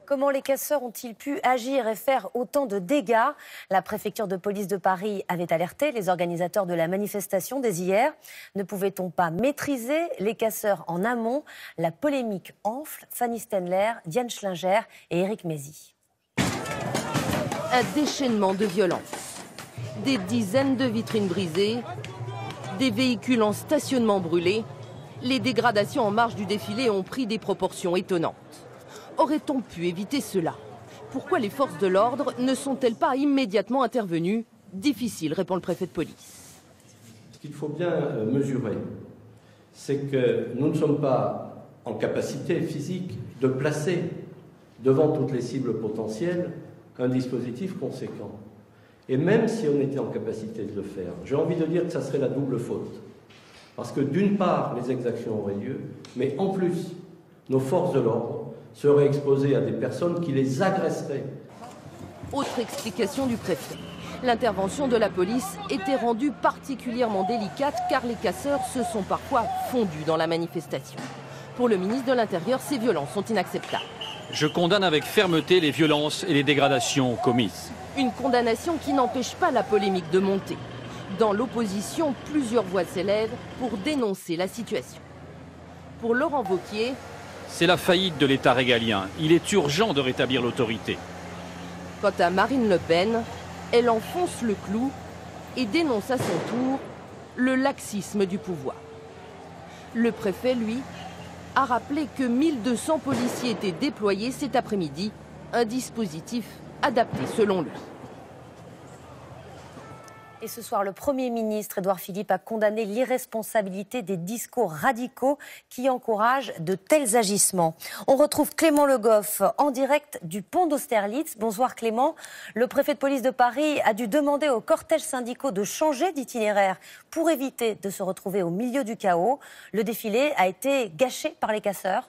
Comment les casseurs ont-ils pu agir et faire autant de dégâts? La préfecture de police de Paris avait alerté les organisateurs de la manifestation dès hier. Ne pouvait-on pas maîtriser les casseurs en amont? La polémique enfle. Fanny Stenler, Diane Schlinger et Éric Mézy. Un déchaînement de violence. Des dizaines de vitrines brisées, des véhicules en stationnement brûlés. Les dégradations en marge du défilé ont pris des proportions étonnantes. Aurait-on pu éviter cela? Pourquoi les forces de l'ordre ne sont-elles pas immédiatement intervenues? Difficile, répond le préfet de police. Ce qu'il faut bien mesurer, c'est que nous ne sommes pas en capacité physique de placer devant toutes les cibles potentielles un dispositif conséquent. Et même si on était en capacité de le faire, j'ai envie de dire que ça serait la double faute. Parce que d'une part, les exactions auraient lieu, mais en plus, nos forces de l'ordre seraient exposées à des personnes qui les agresseraient. Autre explication du préfet. L'intervention de la police était rendue particulièrement délicate car les casseurs se sont parfois fondus dans la manifestation. Pour le ministre de l'Intérieur, ces violences sont inacceptables. Je condamne avec fermeté les violences et les dégradations commises. Une condamnation qui n'empêche pas la polémique de monter. Dans l'opposition, plusieurs voix s'élèvent pour dénoncer la situation. Pour Laurent Wauquiez, c'est la faillite de l'État régalien. Il est urgent de rétablir l'autorité. Quant à Marine Le Pen, elle enfonce le clou et dénonce à son tour le laxisme du pouvoir. Le préfet, lui, a rappelé que 1200 policiers étaient déployés cet après-midi, un dispositif adapté selon lui. Et ce soir, le Premier ministre Édouard Philippe a condamné l'irresponsabilité des discours radicaux qui encouragent de tels agissements. On retrouve Clément Le Goff en direct du pont d'Austerlitz. Bonsoir Clément. Le préfet de police de Paris a dû demander aux cortèges syndicaux de changer d'itinéraire pour éviter de se retrouver au milieu du chaos. Le défilé a été gâché par les casseurs.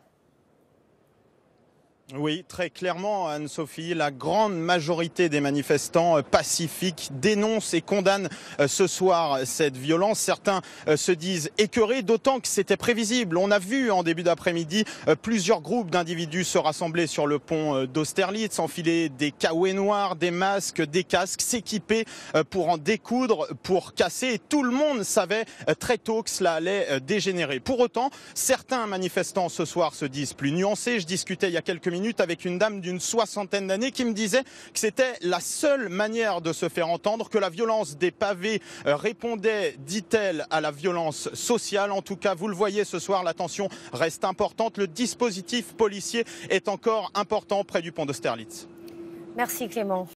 Oui, très clairement, Anne-Sophie, la grande majorité des manifestants pacifiques dénoncent et condamnent ce soir cette violence. Certains se disent écœurés, d'autant que c'était prévisible. On a vu en début d'après-midi plusieurs groupes d'individus se rassembler sur le pont d'Austerlitz, enfiler des caouets noirs, des masques, des casques, s'équiper pour en découdre, pour casser. Et tout le monde savait très tôt que cela allait dégénérer. Pour autant, certains manifestants ce soir se disent plus nuancés. Je discutais il y a quelques minutes avec une dame d'une 60aine d'années qui me disait que c'était la seule manière de se faire entendre, que la violence des pavés répondait, dit-elle, à la violence sociale. En tout cas, vous le voyez ce soir, la tension reste importante. Le dispositif policier est encore important près du pont d'Austerlitz. Merci Clément.